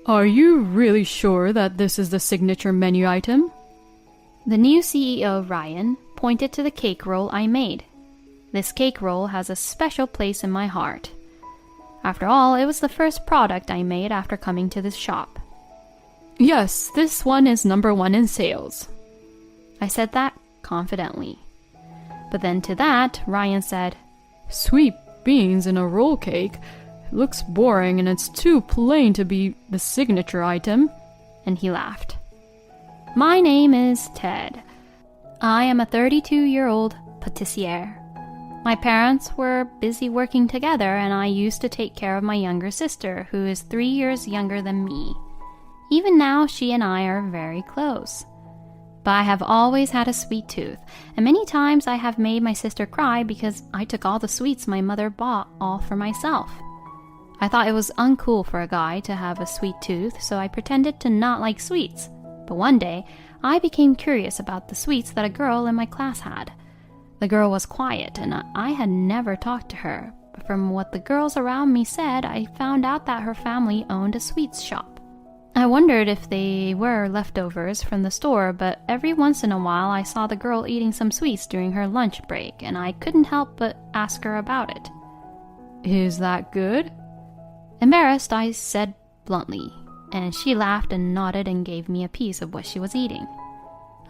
Are you really sure that this is the signature menu item? The new CEO, Ryan, pointed to the cake roll I made. This cake roll has a special place in my heart. After all, it was the first product I made after coming to this shop. Yes, this one is number 1 in sales. I said that confidently. But then to that, Ryan said, Sweet beans in a roll cake? It looks boring and it's too plain to be the signature item. And he laughed. My name is Ted. I am a 32-year-old pâtissier. My parents were busy working together and I used to take care of my younger sister, who is 3 years younger than me. Even now, she and I are very close. But I have always had a sweet tooth, and many times I have made my sister cry because I took all the sweets my mother bought all for myself. I thought it was uncool for a guy to have a sweet tooth, so I pretended to not like sweets. But one day, I became curious about the sweets that a girl in my class had. The girl was quiet, and I had never talked to her. But from what the girls around me said, I found out that her family owned a sweets shop. I wondered if they were leftovers from the store, but every once in a while I saw the girl eating some sweets during her lunch break, and I couldn't help but ask her about it. Is that good? Embarrassed, I said bluntly, and she laughed and nodded and gave me a piece of what she was eating.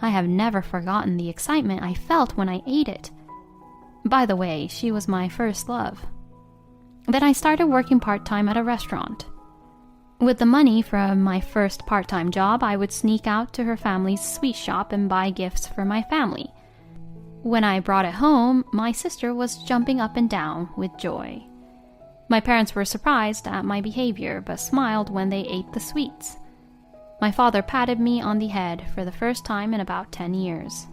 I have never forgotten the excitement I felt when I ate it. By the way, she was my first love. Then I started working part-time at a restaurant. With the money from my first part-time job, I would sneak out to her family's sweet shop and buy gifts for my family. When I brought it home, my sister was jumping up and down with joy. My parents were surprised at my behavior, but smiled when they ate the sweets. My father patted me on the head for the first time in about 10 years.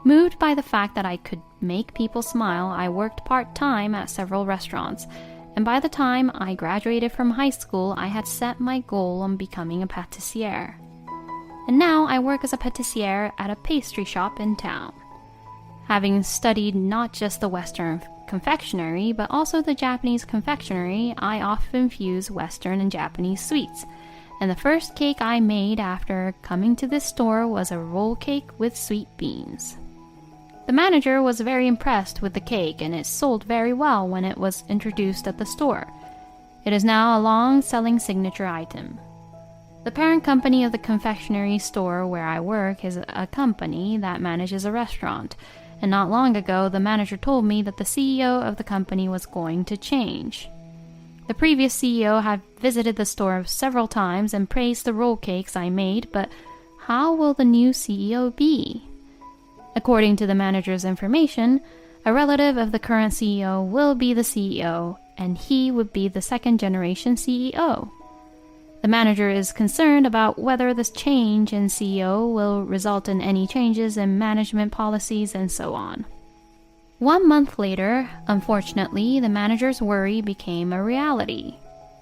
Moved by the fact that I could make people smile, I worked part-time at several restaurants, and by the time I graduated from high school, I had set my goal on becoming a pâtissier. And now I work as a pâtissier at a pastry shop in town. Having studied not just the Western confectionery, but also the Japanese confectionery, I often fuse Western and Japanese sweets. And the first cake I made after coming to this store was a roll cake with sweet beans. The manager was very impressed with the cake, and it sold very well when it was introduced at the store. It is now a long-selling signature item. The parent company of the confectionery store where I work is a company that manages a restaurant, and not long ago the manager told me that the CEO of the company was going to change. The previous CEO had visited the store several times and praised the roll cakes I made, but how will the new CEO be? According to the manager's information, a relative of the current CEO will be the CEO, and he would be the second-generation CEO. The manager is concerned about whether this change in CEO will result in any changes in management policies and so on. 1 month later, unfortunately, the manager's worry became a reality.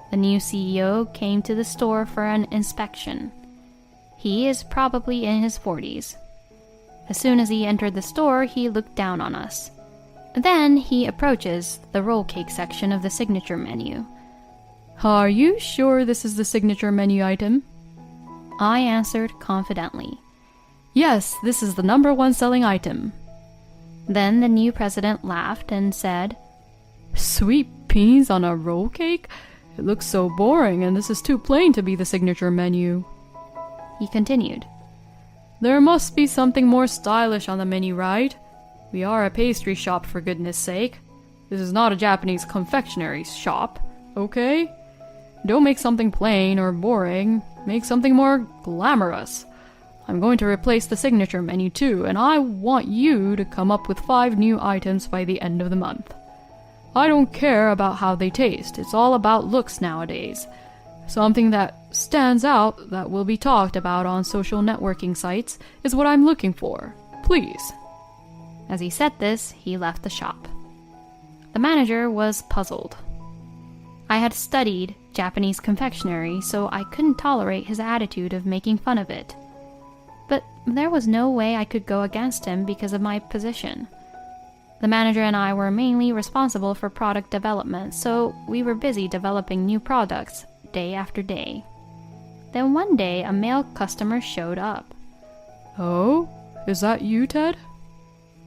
The new CEO came to the store for an inspection. He is probably in his 40s. As soon as he entered the store, he looked down on us. Then he approaches the roll cake section of the signature menu. Are you sure this is the signature menu item? I answered confidently. Yes, this is the number 1 selling item. Then the new president laughed and said, Sweet beans on a roll cake? It looks so boring, and this is too plain to be the signature menu. He continued, There must be something more stylish on the menu, right? We are a pastry shop, for goodness sake. This is not a Japanese confectionery shop, okay? Don't make something plain or boring. Make something more glamorous. I'm going to replace the signature menu too, and I want you to come up with 5 new items by the end of the month. I don't care about how they taste. It's all about looks nowadays. Something that stands out that will be talked about on social networking sites is what I'm looking for. Please. As he said this, he left the shop. The manager was puzzled. I had studied Japanese confectionery, so I couldn't tolerate his attitude of making fun of it. But there was no way I could go against him because of my position. The manager and I were mainly responsible for product development, so we were busy developing new products day after day. Then one day, a male customer showed up. Oh? Is that you, Ted?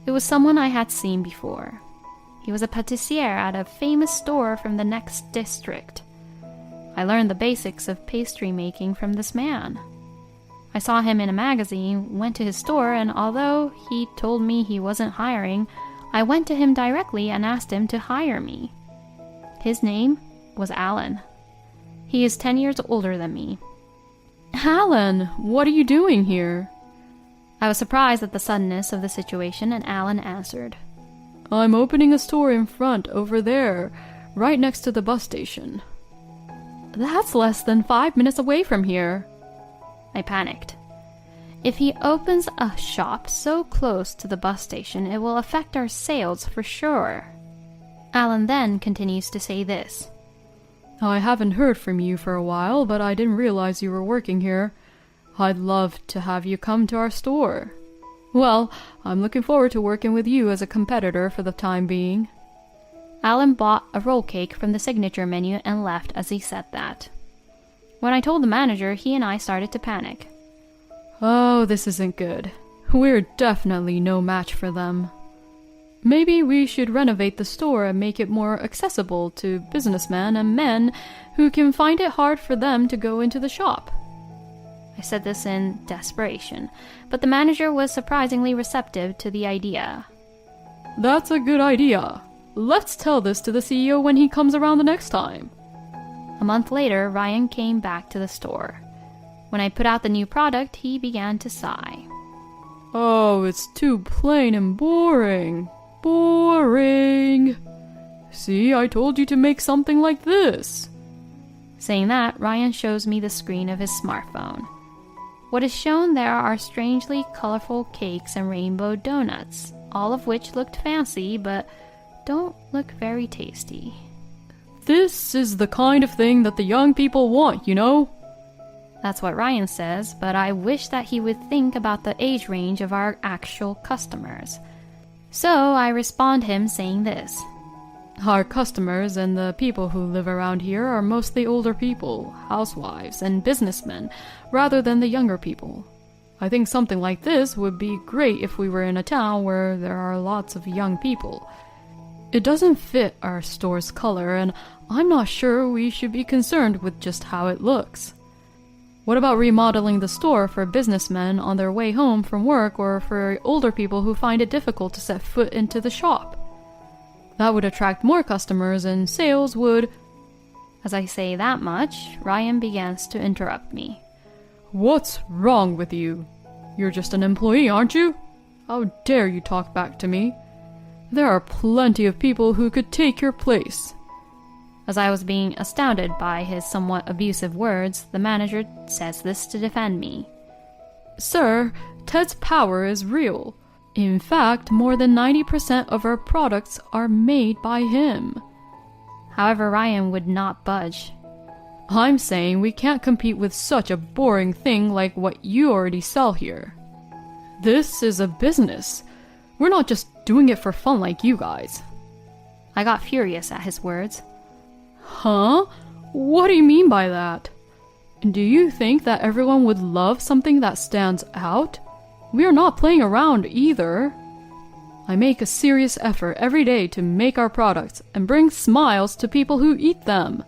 It was someone I had seen before. He was a pâtissier at a famous store from the next district. I learned the basics of pastry making from this man. I saw him in a magazine, went to his store, and although he told me he wasn't hiring, I went to him directly and asked him to hire me. His name was Alan. He is 10 years older than me. Alan, what are you doing here? I was surprised at the suddenness of the situation, and Alan answered. I'm opening a store in front over there, right next to the bus station. That's less than 5 minutes away from here. I panicked. If he opens a shop so close to the bus station, it will affect our sales for sure. Alan then continues to say this. I haven't heard from you for a while, but I didn't realize you were working here. I'd love to have you come to our store. Well, I'm looking forward to working with you as a competitor for the time being. Alan bought a roll cake from the signature menu and left as he said that. When I told the manager, he and I started to panic. Oh, this isn't good. We're definitely no match for them. Maybe we should renovate the store and make it more accessible to businessmen and men who can find it hard for them to go into the shop. I said this in desperation, but the manager was surprisingly receptive to the idea. That's a good idea. Let's tell this to the CEO when he comes around the next time. A month later, Ryan came back to the store. When I put out the new product, he began to sigh. Oh, it's too plain and boring. Boring. See, I told you to make something like this. Saying that, Ryan shows me the screen of his smartphone. What is shown there are strangely colorful cakes and rainbow donuts, all of which looked fancy but don't look very tasty. This is the kind of thing that the young people want, you know? That's what Ryan says, but I wish that he would think about the age range of our actual customers. So I respond him saying this. Our customers and the people who live around here are mostly older people, housewives, and businessmen, rather than the younger people. I think something like this would be great if we were in a town where there are lots of young people. It doesn't fit our store's color, and I'm not sure we should be concerned with just how it looks. What about remodeling the store for businessmen on their way home from work or for older people who find it difficult to set foot into the shop? That would attract more customers and sales would... As I say that much, Ryan begins to interrupt me. What's wrong with you? You're just an employee, aren't you? How dare you talk back to me? There are plenty of people who could take your place. As I was being astounded by his somewhat abusive words, the manager says this to defend me. Sir, Ted's power is real. In fact, more than 90% of our products are made by him. However, Ryan would not budge. I'm saying we can't compete with such a boring thing like what you already sell here. This is a business. We're not just doing it for fun like you guys. I got furious at his words. Huh? What do you mean by that? Do you think that everyone would love something that stands out? We are not playing around either. I make a serious effort every day to make our products and bring smiles to people who eat them.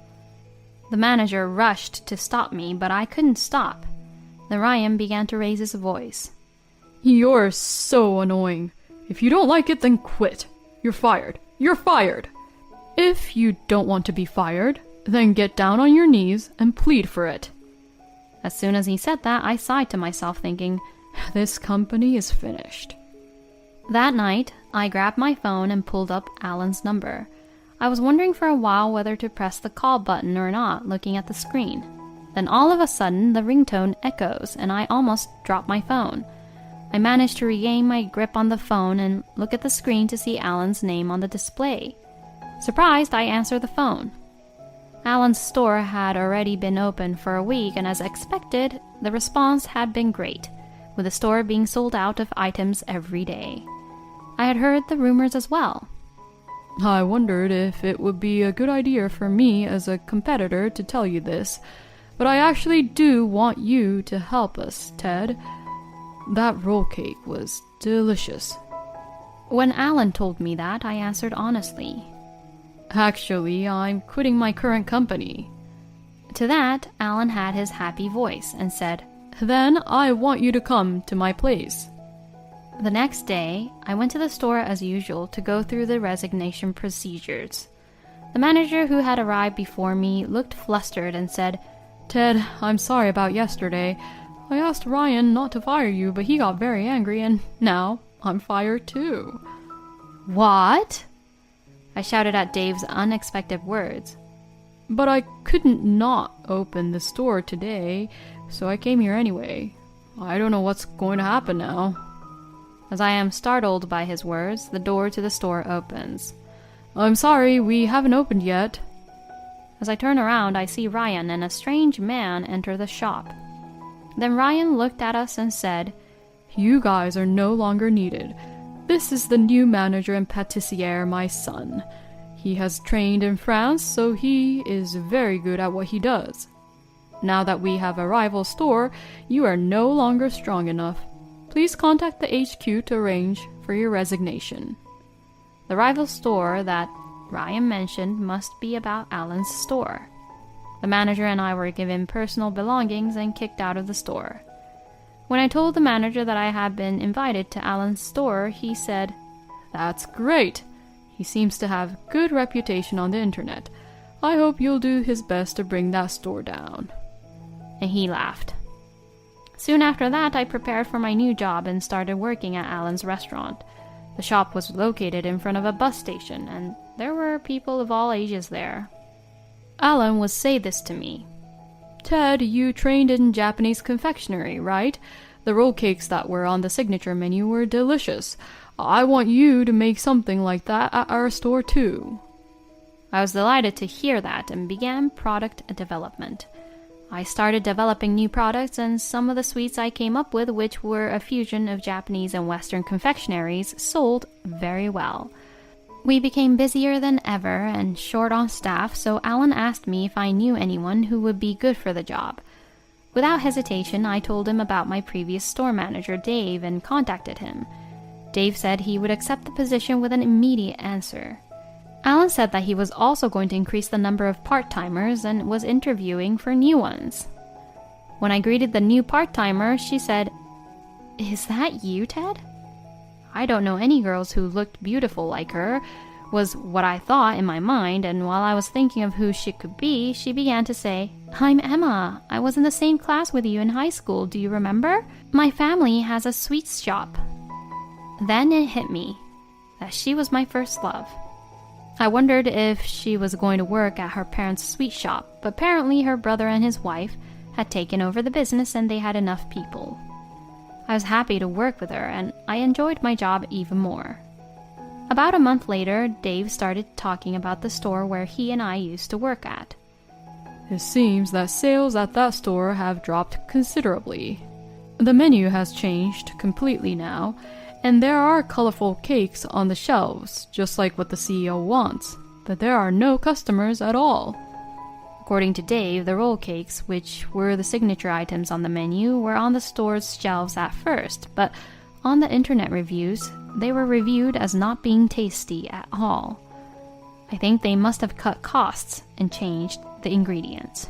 The manager rushed to stop me, but I couldn't stop. Then Ryan began to raise his voice. You're so annoying. If you don't like it, then quit. You're fired. You're fired. If you don't want to be fired, then get down on your knees and plead for it. As soon as he said that, I sighed to myself thinking, this company is finished. That night, I grabbed my phone and pulled up Alan's number. I was wondering for a while whether to press the call button or not, looking at the screen. Then all of a sudden, the ringtone echoes, and I almost dropped my phone. I managed to regain my grip on the phone and look at the screen to see Alan's name on the display. Surprised, I answered the phone. Alan's store had already been open for a week, and as expected, the response had been great, with the store being sold out of items every day. I had heard the rumors as well. I wondered if it would be a good idea for me as a competitor to tell you this, But I actually do want you to help us, Ted. That roll cake was delicious. When Alan told me that, I answered honestly. Actually, I'm quitting my current company. To that, Alan had his happy voice and said, Then I want you to come to my place. The next day, I went to the store as usual to go through the resignation procedures. The manager who had arrived before me looked flustered and said, Ted, I'm sorry about yesterday. I asked Ryan not to fire you, but he got very angry, and now I'm fired too. What? I shouted at Dave's unexpected words. But I couldn't not open the store today, so I came here anyway. I don't know what's going to happen now. As I am startled by his words, the door to the store opens. I'm sorry, we haven't opened yet. As I turn around, I see Ryan and a strange man enter the shop. Then Ryan looked at us and said, You guys are no longer needed. This is the new manager and pâtissier, my son. He has trained in France, so he is very good at what he does. Now that we have a rival store, you are no longer strong enough. Please contact the HQ to arrange for your resignation. The rival store that Ryan mentioned must be about Alan's store. The manager and I were given personal belongings and kicked out of the store. When I told the manager that I had been invited to Alan's store, he said, That's great. He seems to have good reputation on the internet. I hope you'll do his best to bring that store down. And he laughed. Soon after that, I prepared for my new job and started working at Alan's restaurant. The shop was located in front of a bus station, and there were people of all ages there. Alan would say this to me. Ted, you trained in Japanese confectionery, right? The roll cakes that were on the signature menu were delicious. I want you to make something like that at our store too. I was delighted to hear that and began product development. I started developing new products, and some of the sweets I came up with, which were a fusion of Japanese and Western confectionaries, sold very well. We became busier than ever and short on staff, so Alan asked me if I knew anyone who would be good for the job. Without hesitation, I told him about my previous store manager, Dave, and contacted him. Dave said he would accept the position with an immediate answer. Alan said that he was also going to increase the number of part-timers and was interviewing for new ones. When I greeted the new part-timer, she said, Is that you, Ted? I don't know any girls who looked beautiful like her, was what I thought in my mind, and while I was thinking of who she could be, she began to say, I'm Emma. I was in the same class with you in high school, do you remember? My family has a sweets shop. Then it hit me that she was my first love. I wondered if she was going to work at her parents' sweet shop, but apparently her brother and his wife had taken over the business and they had enough people. I was happy to work with her, and I enjoyed my job even more. About a month later, Dave started talking about the store where he and I used to work at. It seems that sales at that store have dropped considerably. The menu has changed completely now, and there are colorful cakes on the shelves, just like what the CEO wants, but there are no customers at all. According to Dave, the roll cakes, which were the signature items on the menu, were on the store's shelves at first, but on the internet reviews, they were reviewed as not being tasty at all. I think they must have cut costs and changed the ingredients.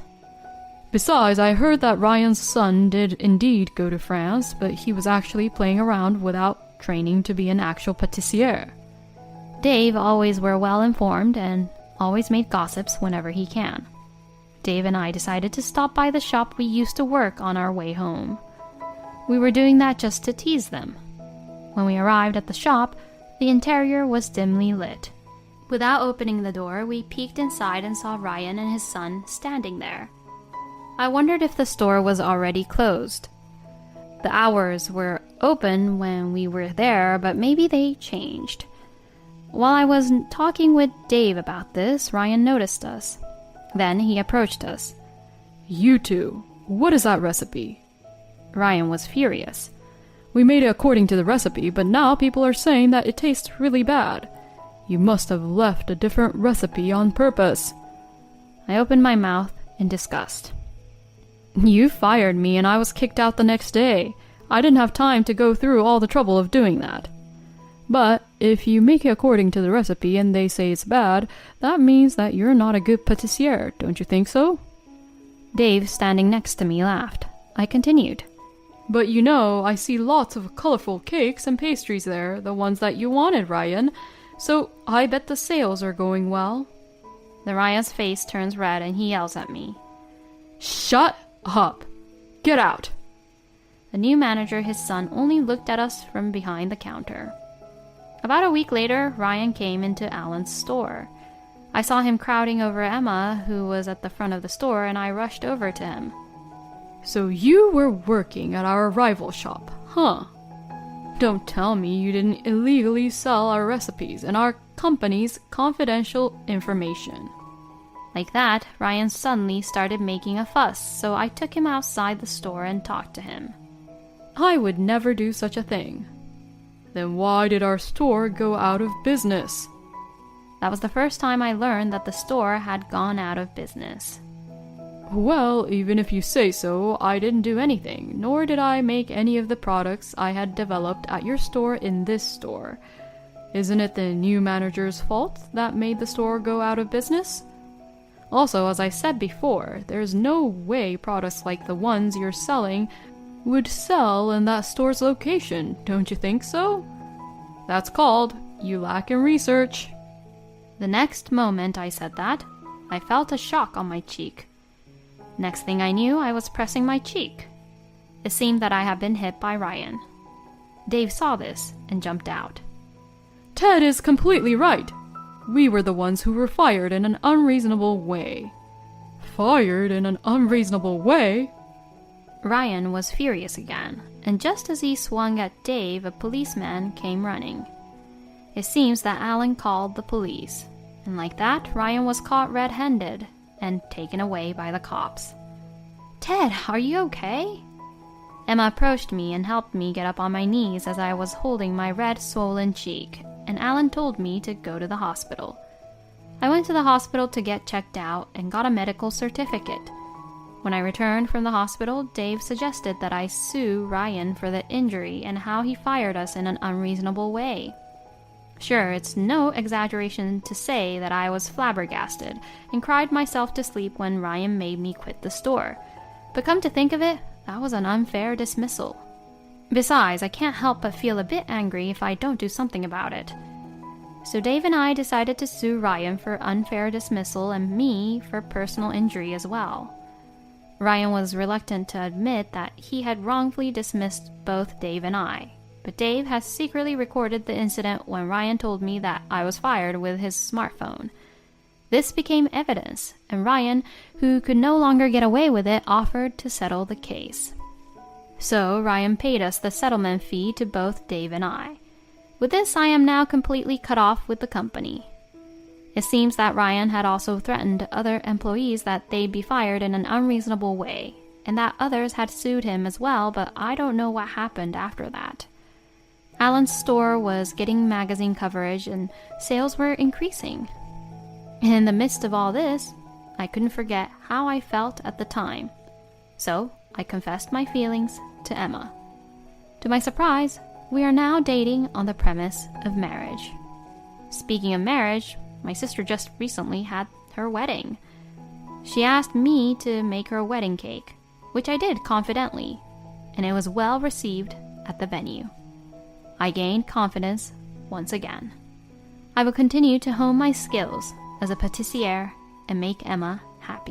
Besides, I heard that Ryan's son did indeed go to France, but he was actually playing around without training to be an actual pâtissier. Dave always were well informed and always made gossips whenever he can. Dave and I decided to stop by the shop we used to work on our way home. We were doing that just to tease them. When we arrived at the shop, the interior was dimly lit. Without opening the door, we peeked inside and saw Ryan and his son standing there. I wondered if the store was already closed. The hours were open when we were there, but maybe they changed. While I was talking with Dave about this, Ryan noticed us. Then he approached us. You two, what is that recipe? Ryan was furious. We made it according to the recipe, but now people are saying that it tastes really bad. You must have left a different recipe on purpose. I opened my mouth in disgust. You fired me and I was kicked out the next day. I didn't have time to go through all the trouble of doing that. But if you make it according to the recipe and they say it's bad, that means that you're not a good pâtissier, don't you think so? Dave, standing next to me, laughed. I continued. But you know, I see lots of colorful cakes and pastries there, the ones that you wanted, Ryan. So I bet the sales are going well. Then Ryan's face turns red and he yells at me. Shut up! Get out! The new manager, his son, only looked at us from behind the counter. About a week later, Ryan came into Alan's store. I saw him crowding over Emma, who was at the front of the store, and I rushed over to him. So you were working at our rival shop, huh? Don't tell me you didn't illegally sell our recipes and our company's confidential information. Like that, Ryan suddenly started making a fuss, so I took him outside the store and talked to him. I would never do such a thing. Then why did our store go out of business? That was the first time I learned that the store had gone out of business. Well, even if you say so, I didn't do anything, nor did I make any of the products I had developed at your store in this store. Isn't it the new manager's fault that made the store go out of business? Also, as I said before, there's no way products like the ones you're selling would sell in that store's location, don't you think so? That's called you lack in research. The next moment I said that, I felt a shock on my cheek. Next thing I knew, I was pressing my cheek. It seemed that I had been hit by Ryan. Dave saw this and jumped out. Ted is completely right. We were the ones who were fired in an unreasonable way. Fired in an unreasonable way? Ryan was furious again, and just as he swung at Dave, a policeman came running. It seems that Alan called the police, and like that, Ryan was caught red-handed and taken away by the cops. Ted, are you okay? Emma approached me and helped me get up on my knees as I was holding my red, swollen cheek, and Alan told me to go to the hospital. I went to the hospital to get checked out and got a medical certificate. When I returned from the hospital, Dave suggested that I sue Ryan for the injury and how he fired us in an unreasonable way. Sure, it's no exaggeration to say that I was flabbergasted and cried myself to sleep when Ryan made me quit the store. But come to think of it, that was an unfair dismissal. Besides, I can't help but feel a bit angry if I don't do something about it. So Dave and I decided to sue Ryan for unfair dismissal and me for personal injury as well. Ryan was reluctant to admit that he had wrongfully dismissed both Dave and I, but Dave has secretly recorded the incident when Ryan told me that I was fired with his smartphone. This became evidence, and Ryan, who could no longer get away with it, offered to settle the case. So Ryan paid us the settlement fee to both Dave and I. With this, I am now completely cut off with the company. It seems that Ryan had also threatened other employees that they'd be fired in an unreasonable way, and that others had sued him as well, but I don't know what happened after that. Alan's store was getting magazine coverage and sales were increasing. And in the midst of all this, I couldn't forget how I felt at the time. So I confessed my feelings to Emma. To my surprise, we are now dating on the premise of marriage. Speaking of marriage, my sister just recently had her wedding. She asked me to make her a wedding cake, which I did confidently, and it was well received at the venue. I gained confidence once again. I will continue to hone my skills as a pâtissière and make Emma happy.